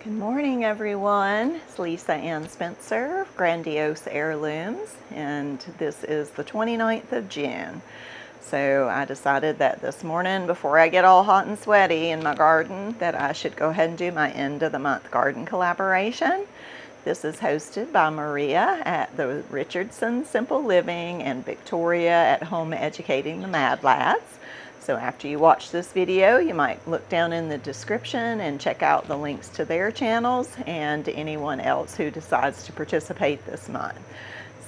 Good morning, everyone. It's Lisa Ann Spencer of Grandiose Heirlooms, and this is the 29th of June. So I decided that this morning, before I get all hot and sweaty in my garden, that I should go ahead and do my end of the month garden collaboration. This is hosted by Maria at the Richardson Simple Living and Victoria at Home Educating the Mad Lads. So after you watch this video, you might look down in the description and check out the links to their channels and anyone else who decides to participate this month.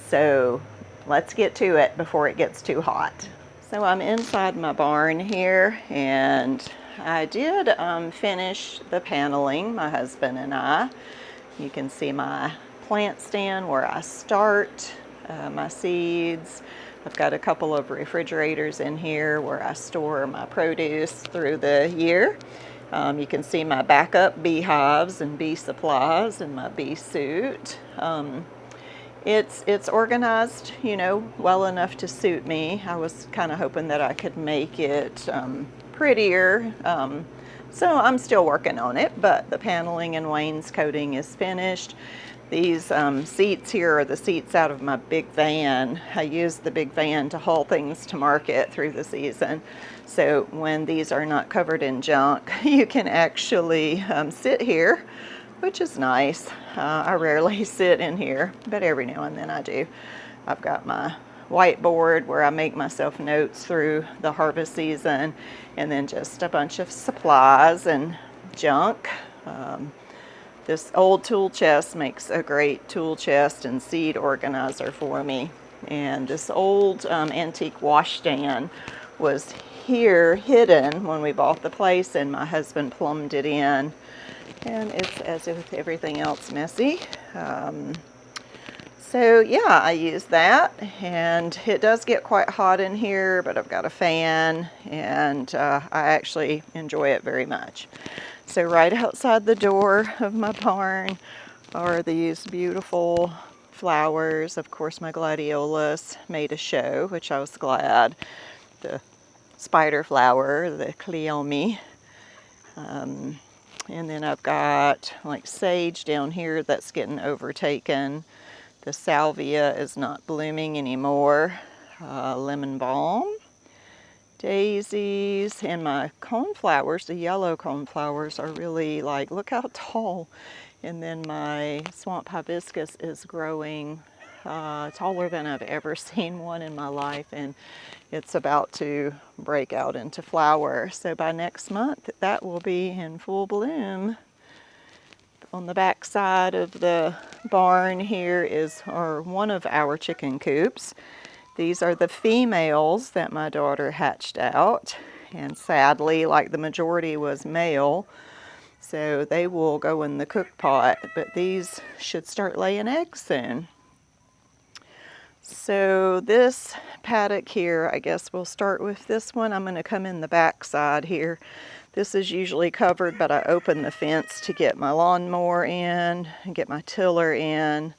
So let's get to it before it gets too hot. So I'm inside my barn here, and I did finish the paneling, my husband and I. You can see my plant stand where I start my seeds. I've got a couple of refrigerators in here where I store my produce through the year. You can see my backup beehives and bee supplies and my bee suit. It's organized, well enough to suit me. I was kind of hoping that I could make it prettier. So I'm still working on it, but the paneling and wainscoting is finished. These seats here are the seats out of my big van. I use the big van to haul things to market through the season. So when these are not covered in junk, you can actually sit here, which is nice. I rarely sit in here, but every now and then I do. I've got my whiteboard where I make myself notes through the harvest season, and then just a bunch of supplies and junk. This old tool chest makes a great tool chest and seed organizer for me. And this old antique washstand was here hidden when we bought the place, and my husband plumbed it in. And it's, as with everything else, messy. So yeah, I use that, and it does get quite hot in here, but I've got a fan, and I actually enjoy it very much. So right outside the door of my barn are these beautiful flowers. Of course, my gladiolus made a show, which I was glad. The spider flower, the cleome. And then I've got like sage down here that's getting overtaken. The salvia is not blooming anymore. Lemon balm, daisies, and my coneflowers, the yellow coneflowers, are really like, look how tall. And then my swamp hibiscus is growing taller than I've ever seen one in my life, and it's about to break out into flower. So by next month, that will be in full bloom. On the back side of the barn here are one of our chicken coops. These are the females that my daughter hatched out, and sadly, like the majority was male, so they will go in the cook pot, but these should start laying eggs soon. So this paddock here, I guess we'll start with this one. I'm going to come in the back side here. This is usually covered, but I open the fence to get my lawnmower in and get my tiller in.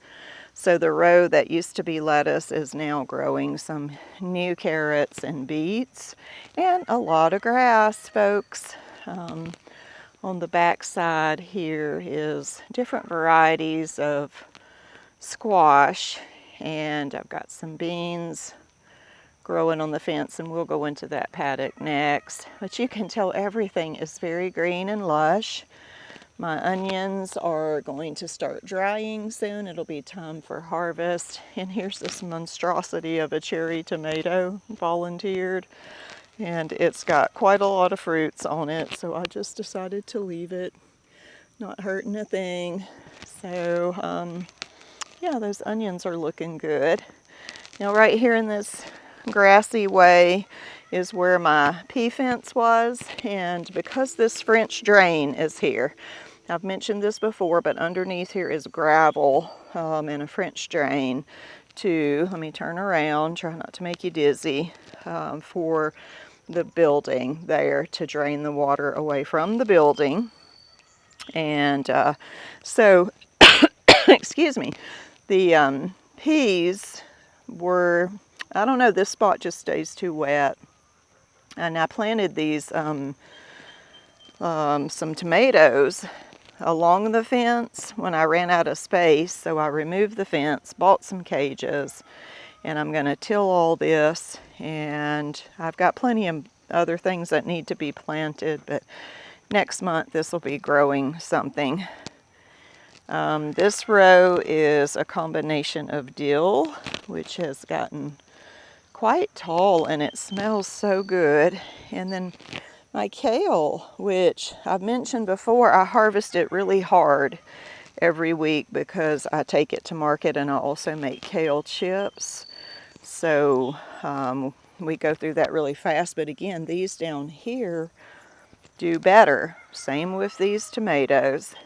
So the row that used to be lettuce is now growing some new carrots and beets and a lot of grass, folks. On the back side here is different varieties of squash, and I've got some beans growing on the fence, and we'll go into that paddock next. But you can tell everything is very green and lush. My onions are going to start drying soon. It'll be time for harvest. And here's this monstrosity of a cherry tomato volunteered. And it's got quite a lot of fruits on it, so I just decided to leave it. Not hurting a thing. So, yeah, those onions are looking good. Now right here in this grassy way is where my pea fence was, and because this French drain is here, I've mentioned this before, but underneath here is gravel and a French drain let me turn around, try not to make you dizzy, for the building there to drain the water away from the building. And so, excuse me, the peas were, I don't know, this spot just stays too wet. And I planted these some tomatoes along the fence when I ran out of space, so I removed the fence, bought some cages, and I'm going to till all this, and I've got plenty of other things that need to be planted, but next month this will be growing something. This row is a combination of dill, which has gotten quite tall and it smells so good, and then my kale, which I've mentioned before, I harvest it really hard every week because I take it to market and I also make kale chips. So we go through that really fast. But again, these down here do better. Same with these tomatoes.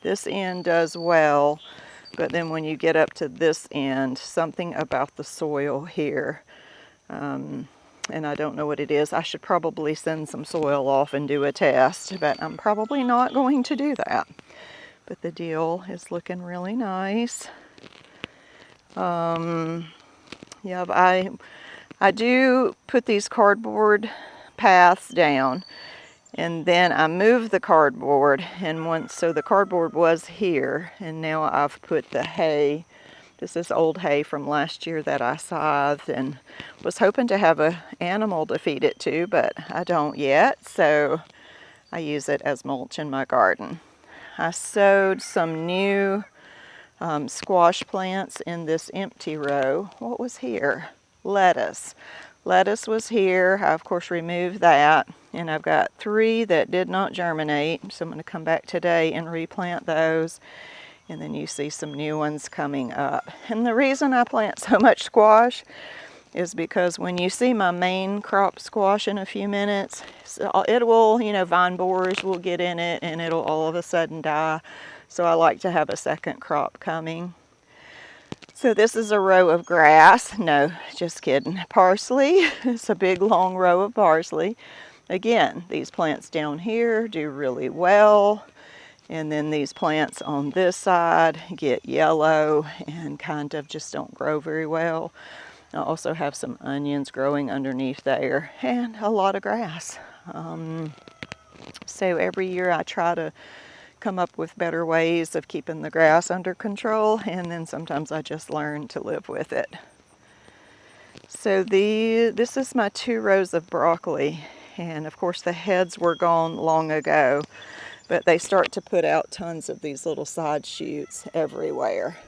This end does well, but then when you get up to this end, something about the soil here, and I don't know what it is. I should probably send some soil off and do a test, but I'm probably not going to do that. But the dill is looking really nice. Yeah, I do put these cardboard paths down, and then I move the cardboard, and so the cardboard was here, and now I've put the hay. This is old hay from last year that I scythed and was hoping to have an animal to feed it to, but I don't yet, so I use it as mulch in my garden. I sowed some new squash plants in this empty row. What was here? Lettuce. Lettuce was here. I, of course, removed that, and I've got 3 that did not germinate, so I'm going to come back today and replant those. And then you see some new ones coming up. And the reason I plant so much squash is because when you see my main crop squash in a few minutes, it will, vine borers will get in it and it'll all of a sudden die. So I like to have a second crop coming. So this is a row of grass. No, just kidding. Parsley. It's a big long row of parsley. Again, these plants down here do really well. And then these plants on this side get yellow and kind of just don't grow very well. I also have some onions growing underneath there and a lot of grass. So every year I try to come up with better ways of keeping the grass under control, and then sometimes I just learn to live with it. So this is my 2 rows of broccoli, and of course the heads were gone long ago. But they start to put out tons of these little side shoots everywhere.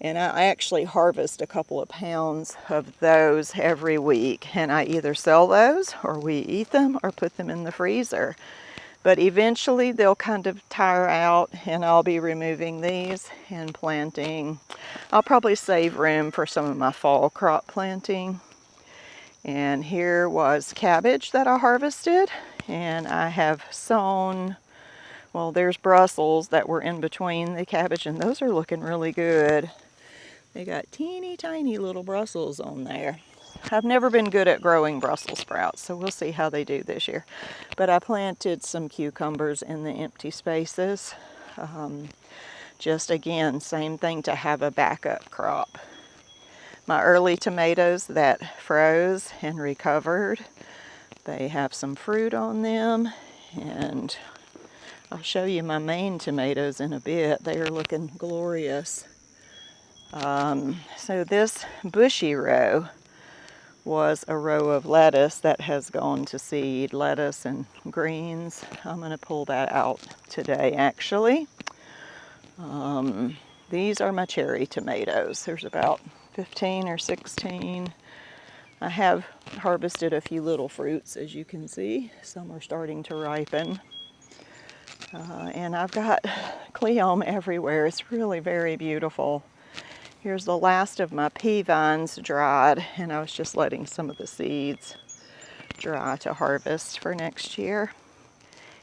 And I actually harvest a couple of pounds of those every week. And I either sell those, or we eat them, or put them in the freezer. But eventually they'll kind of tire out, and I'll be removing these and planting. I'll probably save room for some of my fall crop planting. And here was cabbage that I harvested. And I have sown... Well, there's Brussels that were in between the cabbage, and those are looking really good. They got teeny tiny little Brussels on there. I've never been good at growing Brussels sprouts, so we'll see how they do this year. But I planted some cucumbers in the empty spaces. Just again, same thing to have a backup crop. My early tomatoes that froze and recovered, they have some fruit on them, and I'll show you my main tomatoes in a bit. They are looking glorious. So this bushy row was a row of lettuce that has gone to seed, lettuce and greens. I'm going to pull that out today, actually. These are my cherry tomatoes. There's about 15 or 16. I have harvested a few little fruits, as you can see. Some are starting to ripen. And I've got Cleome everywhere. It's really very beautiful. Here's the last of my pea vines dried, and I was just letting some of the seeds dry to harvest for next year.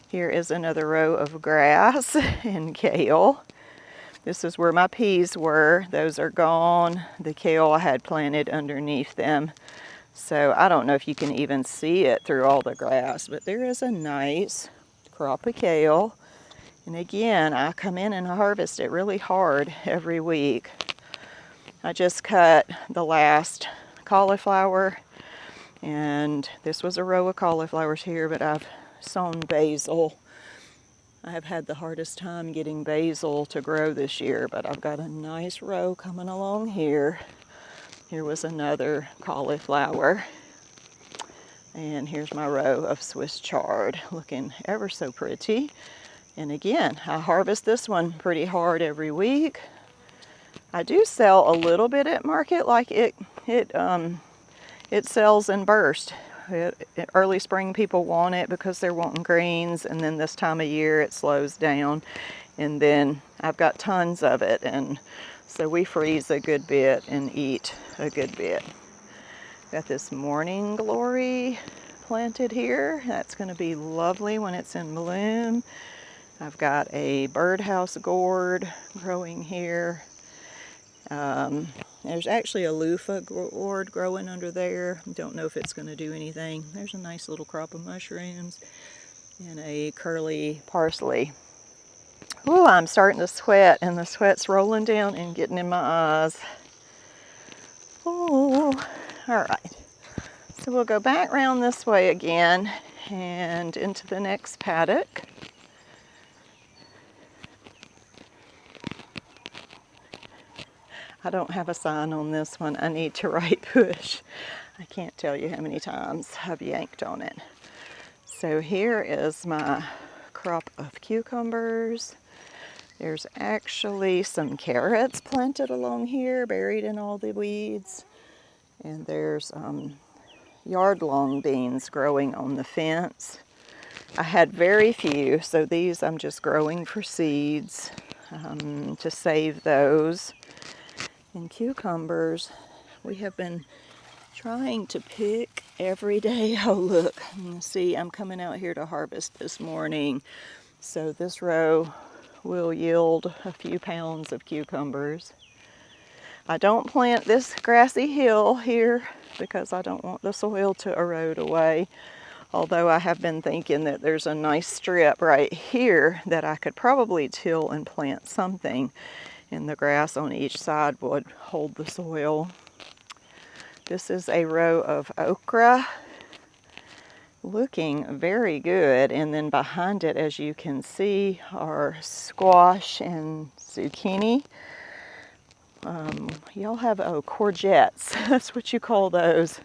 Here is another row of grass and kale. This is where my peas were. Those are gone. The kale I had planted underneath them. So I don't know if you can even see it through all the grass, but there is a nice crop of kale. And again, I come in and harvest it really hard every week. I just cut the last cauliflower, and this was a row of cauliflowers here, but I've sown basil I have had the hardest time getting basil to grow this year, but I've got a nice row coming along here. Here was another cauliflower. And here's my row of Swiss chard, looking ever so pretty. And again, I harvest this one pretty hard every week. I do sell a little bit at market, like it sells in bursts. Early spring people want it because they're wanting greens, and then this time of year it slows down, and then I've got tons of it, and so we freeze a good bit and eat a good bit. Got this morning glory planted here. That's going to be lovely when it's in bloom. I've got a birdhouse gourd growing here. There's actually a loofah gourd growing under there. Don't know if it's going to do anything. There's a nice little crop of mushrooms and a curly parsley. Ooh, I'm starting to sweat, and the sweat's rolling down and getting in my eyes. Ooh, all right. So we'll go back around this way again and into the next paddock. I don't have a sign on this one. I need to write push. I can't tell you how many times I've yanked on it. So here is my crop of cucumbers. There's actually some carrots planted along here, buried in all the weeds. And there's yard-long beans growing on the fence. I had very few, so these I'm just growing for seeds to save those. And cucumbers, we have been trying to pick every day. Oh look, see, I'm coming out here to harvest this morning. So this row will yield a few pounds of cucumbers. I don't plant this grassy hill here because I don't want the soil to erode away. Although I have been thinking that there's a nice strip right here that I could probably till and plant something, and the grass on each side would hold the soil. This is a row of okra, looking very good, and then behind it, as you can see, are squash and zucchini. Y'all have courgettes, that's what you call those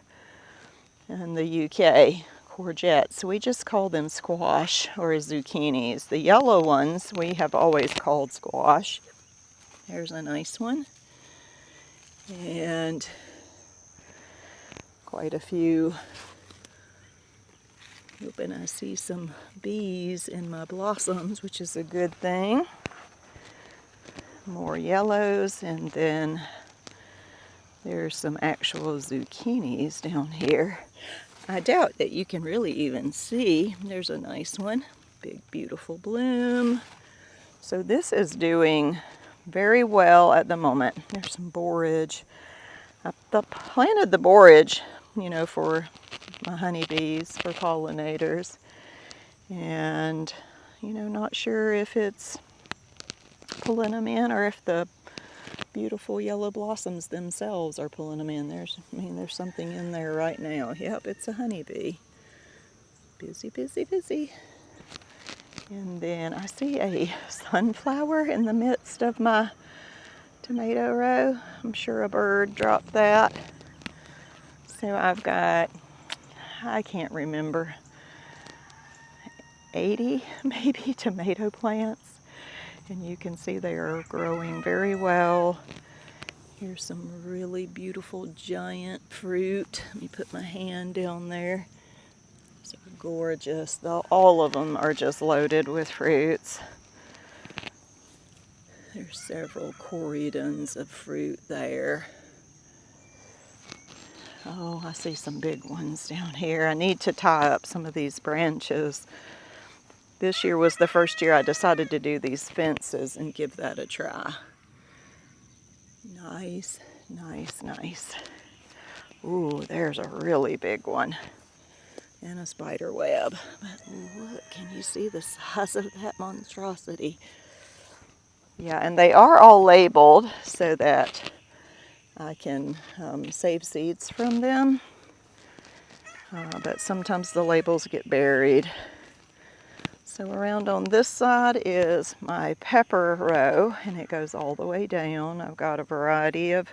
in the UK, courgettes. We just call them squash or zucchinis. The yellow ones we have always called squash. There's a nice one. And quite a few. Hoping I see some bees in my blossoms, which is a good thing. More yellows, and then there's some actual zucchinis down here. I doubt that you can really even see. There's a nice one. Big, beautiful bloom. So this is doing very well at the moment. There's some borage. I planted the borage, you know, for my honeybees, for pollinators. And, you know, not sure if it's pulling them in or if the beautiful yellow blossoms themselves are pulling them in. There's something in there right now. Yep, it's a honeybee. Busy, busy, busy. And then I see a sunflower in the midst of my tomato row. I'm sure a bird dropped that. So I've got, I can't remember, 80 maybe tomato plants. And you can see they are growing very well. Here's some really beautiful giant fruit. Let me put my hand down there. So gorgeous. All of them are just loaded with fruits. There's several corydones of fruit there. Oh, I see some big ones down here. I need to tie up some of these branches. This year was the first year I decided to do these fences and give that a try. Nice, nice, nice. Ooh, there's a really big one. And a spider web. But look, can you see the size of that monstrosity? Yeah, and they are all labeled so that I can save seeds from them. But sometimes the labels get buried. So around on this side is my pepper row, and it goes all the way down. I've got a variety of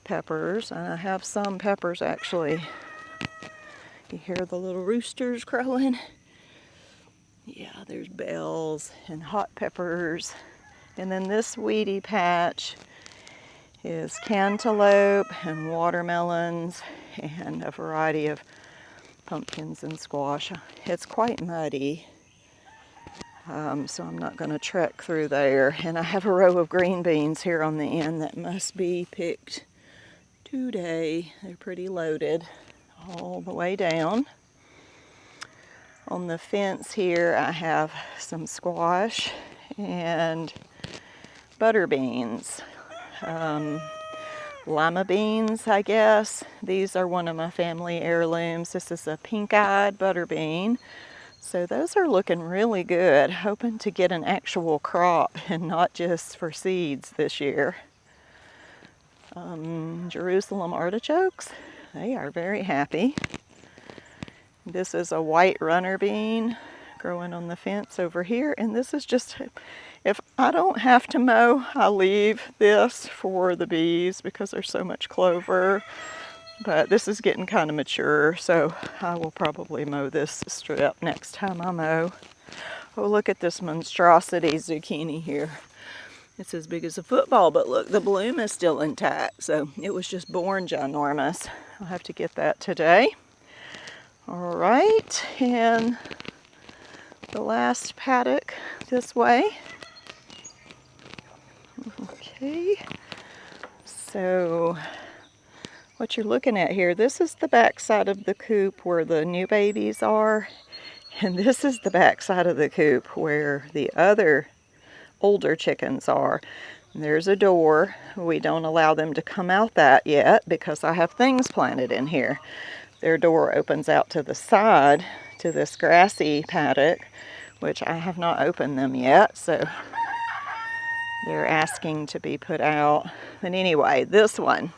peppers, and I have some peppers actually. You hear the little roosters crowing? Yeah, there's bells and hot peppers. And then this weedy patch is cantaloupe and watermelons and a variety of pumpkins and squash. It's quite muddy, so I'm not going to trek through there. And I have a row of green beans here on the end that must be picked today. They're pretty loaded all the way down. On the fence here I have some squash and butter beans. Lima beans, I guess. These are one of my family heirlooms. This is a pink-eyed butter bean. So those are looking really good. Hoping to get an actual crop and not just for seeds this year. Jerusalem artichokes. They are very happy. This is a white runner bean growing on the fence over here. And this is just, if I don't have to mow, I leave this for the bees because there's so much clover. But this is getting kind of mature, so I will probably mow this strip next time I mow. Oh, look at this monstrosity zucchini here. It's as big as a football, but look, the bloom is still intact. So it was just born ginormous. I'll have to get that today. All right, and the last paddock this way. Okay, so what you're looking at here, this is the back side of the coop where the new babies are, and this is the back side of the coop where the other older chickens are. And there's a door. We don't allow them to come out that yet because I have things planted in here. Their door opens out to the side to this grassy paddock, which I have not opened them yet, so they're asking to be put out. But anyway, this one,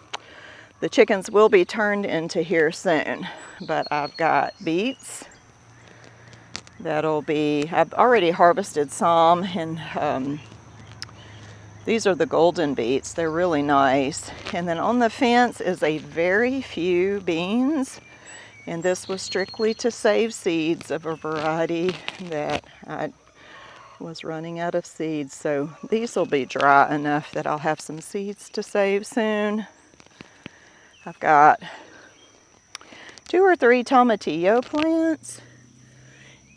the chickens will be turned into here soon. But I've got beets. I've already harvested some, and these are the golden beets. They're really nice. And then on the fence is a very few beans. And this was strictly to save seeds of a variety that I was running out of seeds. So these will be dry enough that I'll have some seeds to save soon. I've got 2 or 3 tomatillo plants.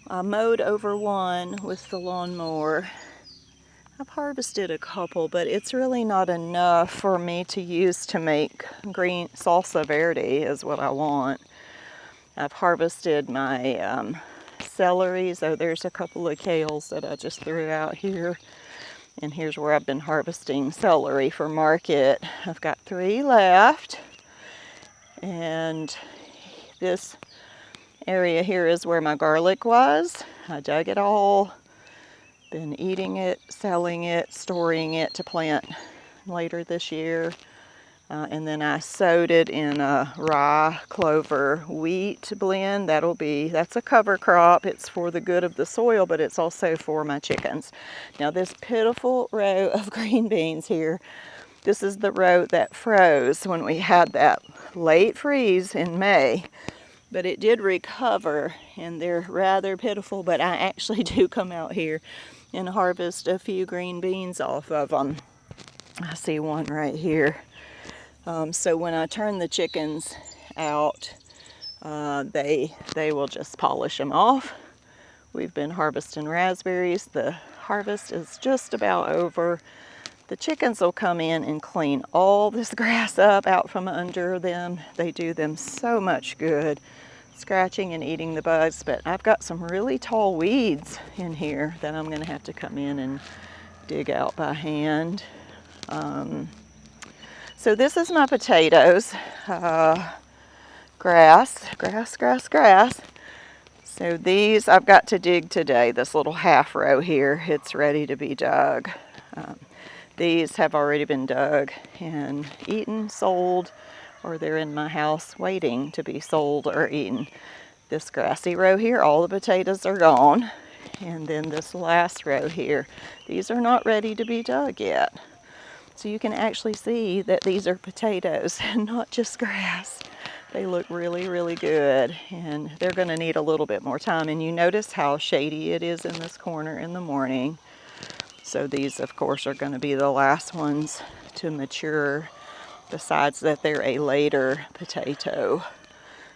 I mowed over one with the lawnmower. I've harvested a couple, but it's really not enough for me to use to make green salsa verde is what I want. I've harvested my celery, so there's a couple of kales that I just threw out here. And here's where I've been harvesting celery for market. I've got 3 left. And this area here is where my garlic was. I dug it all. Been eating it, selling it, storing it to plant later this year. And then I sowed it in a rye, clover, wheat blend. That's a cover crop. It's for the good of the soil, but it's also for my chickens. Now this pitiful row of green beans here, this is the row that froze when we had that late freeze in May. But it did recover, and they're rather pitiful, but I actually do come out here and harvest a few green beans off of them. I see one right here. So when I turn the chickens out, they will just polish them off. We've been harvesting raspberries. The harvest is just about over. The chickens will come in and clean all this grass up out from under them. They do them so much good, scratching and eating the bugs. But I've got some really tall weeds in here that I'm going to have to come in and dig out by hand. So this is my potatoes, grass. So these I've got to dig today, this little half row here, it's ready to be dug. These have already been dug and eaten, sold, or they're in my house waiting to be sold or eaten. This grassy row here, all the potatoes are gone. And then this last row here, these are not ready to be dug yet. So you can actually see that these are potatoes and not just grass. They look really, really good, and they're going to need a little bit more time. And you notice how shady it is in this corner in the morning. So these, of course, are going to be the last ones to mature, besides that they're a later potato.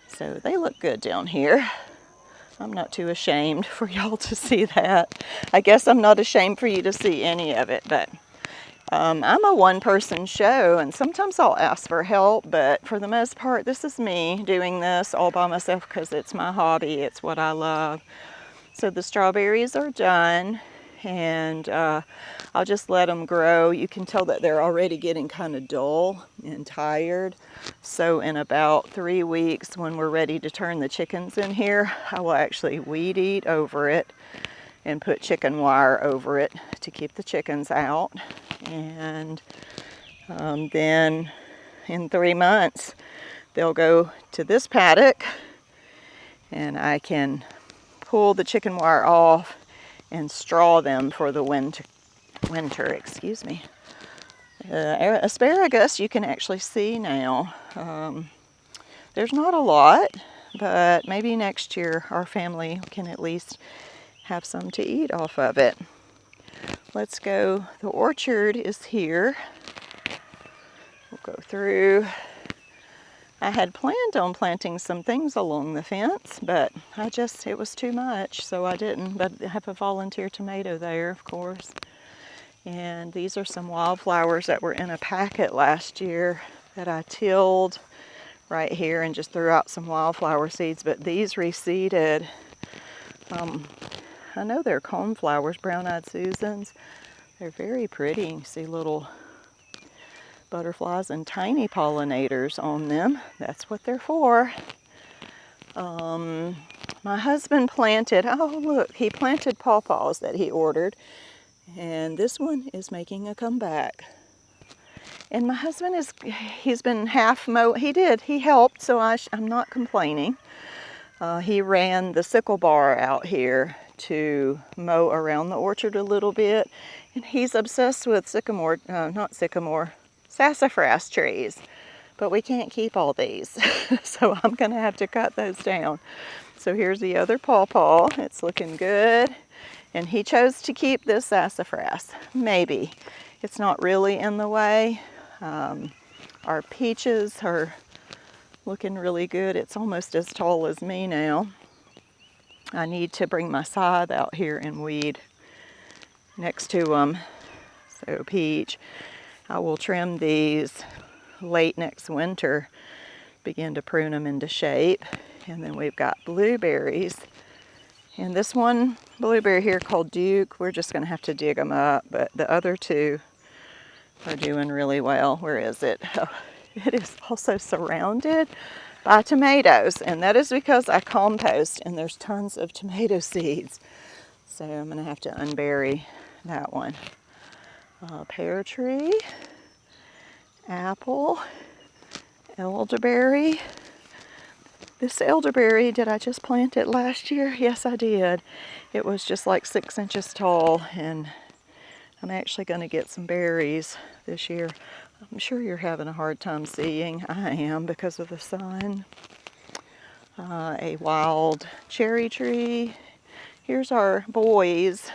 So they look good down here. I'm not too ashamed for y'all to see that. I guess I'm not ashamed for you to see any of it, but I'm a one-person show, and sometimes I'll ask for help, but for the most part, this is me doing this all by myself because it's my hobby. It's what I love. So the strawberries are done, and I'll just let them grow. You can tell that they're already getting kind of dull and tired. So in about 3 weeks, when we're ready to turn the chickens in here, I will actually weed eat over it and put chicken wire over it to keep the chickens out. And then in 3 months, they'll go to this paddock, and I can pull the chicken wire off and straw them for the winter. Excuse me. Asparagus you can actually see now. There's not a lot, but maybe next year our family can at least have some to eat off of it. Let's go. The orchard is here. We'll go through. I had planned on planting some things along the fence, but it was too much, so I didn't. But I have a volunteer tomato there, of course. And these are some wildflowers that were in a packet last year that I tilled right here and just threw out some wildflower seeds, but these reseeded. I know they're coneflowers, brown-eyed Susans. They're very pretty. You see little butterflies and tiny pollinators on them. That's what they're for. My husband planted, oh look, he planted pawpaws that he ordered, and this one is making a comeback. And my husband he's been half mow. He helped, so I'm not complaining. He ran the sickle bar out here to mow around the orchard a little bit, and he's obsessed with sassafras trees, but we can't keep all these, so I'm going to have to cut those down. So here's the other pawpaw. It's looking good, and he chose to keep this sassafras. Maybe. It's not really in the way. Our peaches are looking really good. It's almost as tall as me now. I need to bring my scythe out here and weed next to them. So peach, I will trim these late next winter, begin to prune them into shape. And then we've got blueberries. And this one blueberry here called Duke, we're just going to have to dig them up, but the other two are doing really well. Where is it? Oh, it is also surrounded by tomatoes, and that is because I compost and there's tons of tomato seeds. So I'm going to have to unbury that one. Pear tree, apple, elderberry. This elderberry, did I just plant it last year? Yes, I did. It was just like 6 inches tall, and I'm actually going to get some berries this year. I'm sure you're having a hard time seeing. I am because of the sun. A wild cherry tree. Here's our boys,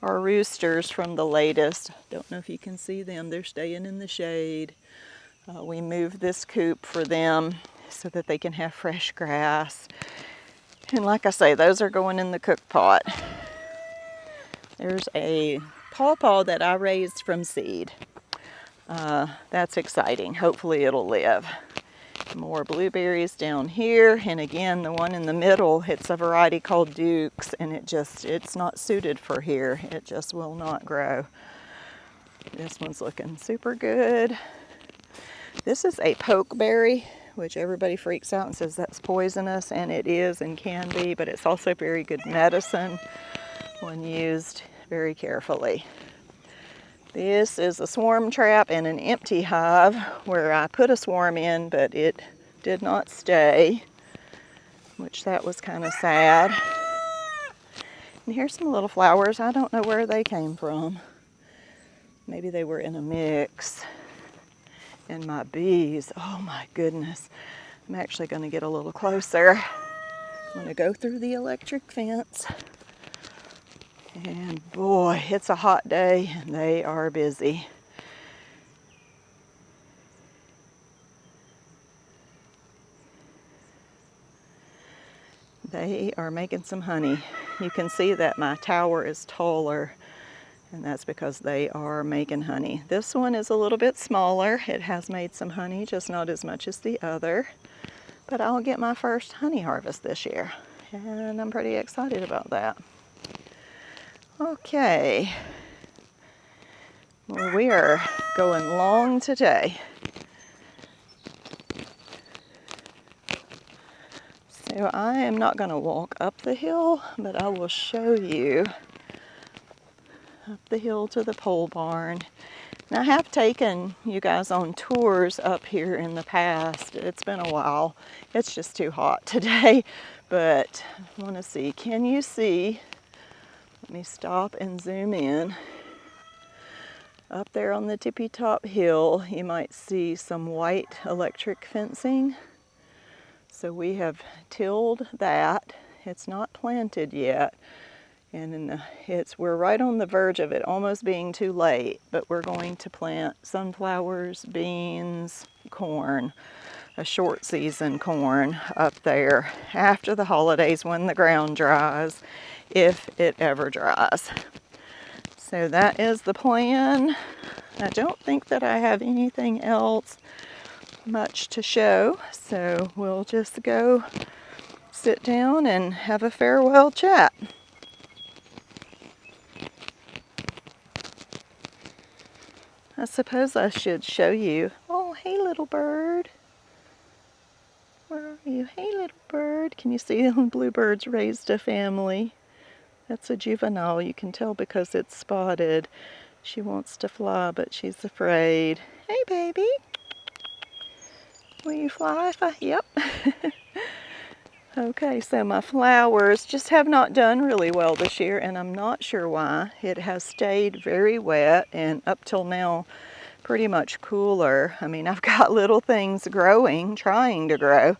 our roosters from the latest. Don't know if you can see them. They're staying in the shade. We moved this coop for them so that they can have fresh grass. And like I say, those are going in the cook pot. There's a pawpaw that I raised from seed. That's exciting. Hopefully it'll live. More blueberries down here, and again the one in the middle, it's a variety called Dukes, and it's not suited for here. It just will not grow. This one's looking super good. This is a pokeberry, which everybody freaks out and says that's poisonous, and it is and can be, but it's also very good medicine when used very carefully. This is a swarm trap and an empty hive where I put a swarm in, but it did not stay, which that was kind of sad. And here's some little flowers. I don't know where they came from. Maybe they were in a mix. And my bees, oh my goodness. I'm actually going to get a little closer. I'm going to go through the electric fence. And boy, it's a hot day and they are busy. They are making some honey. You can see that my tower is taller, and that's because they are making honey. This one is a little bit smaller. It has made some honey, just not as much as the other. But I'll get my first honey harvest this year, and I'm pretty excited about that. Okay, well, we are going long today. So I am not going to walk up the hill, but I will show you up the hill to the pole barn. And I have taken you guys on tours up here in the past. It's been a while. It's just too hot today, but I want to see. Can you see? Let me stop and zoom in. Up there on the tippy top hill, you might see some white electric fencing. So we have tilled that. It's not planted yet, and we're right on the verge of it almost being too late, but we're going to plant sunflowers, beans, corn, a short season corn up there after the holidays when the ground dries, if it ever dries. So that is the plan. I don't think that I have anything else much to show, so we'll just go sit down and have a farewell chat. I suppose I should show you. Oh, hey little bird. Where are you? Hey little bird. Can you see the bluebirds raised a family? That's a juvenile. You can tell because it's spotted. She wants to fly, but she's afraid. Hey baby. Will you fly? Yep. Okay, so my flowers just have not done really well this year, and I'm not sure why. It has stayed very wet, and up till now, pretty much cooler. I mean, I've got little things growing, trying to grow.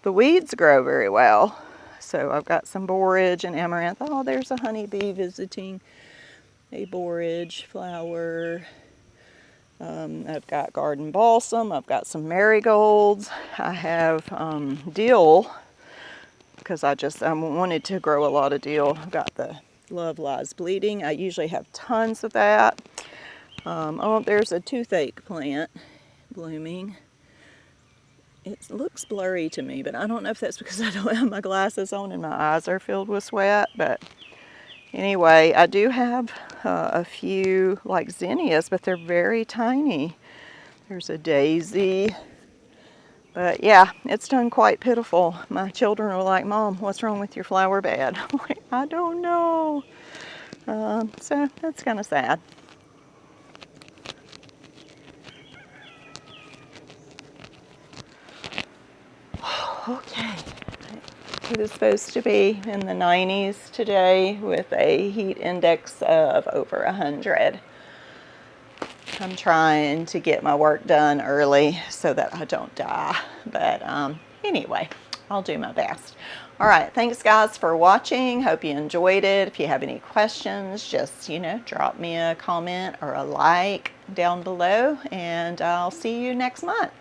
The weeds grow very well. So I've got some borage and amaranth. Oh, there's a honeybee visiting a borage flower. I've got garden balsam, I've got some marigolds, I have dill, because I wanted to grow a lot of dill. I've got the Love Lies Bleeding. I usually have tons of that. Oh, there's a toothache plant blooming. It looks blurry to me, but I don't know if that's because I don't have my glasses on and my eyes are filled with sweat, but anyway, I do have a few like zinnias, but they're very tiny. There's a daisy. But yeah, it's done quite pitiful. My children are like, Mom, what's wrong with your flower bed? I'm like, I don't know. So that's kind of sad. Okay. It is supposed to be in the 90s today with a heat index of over 100. I'm trying to get my work done early so that I don't die. But anyway, I'll do my best. All right, thanks guys for watching. Hope you enjoyed it. If you have any questions, just, drop me a comment or a like down below, and I'll see you next month.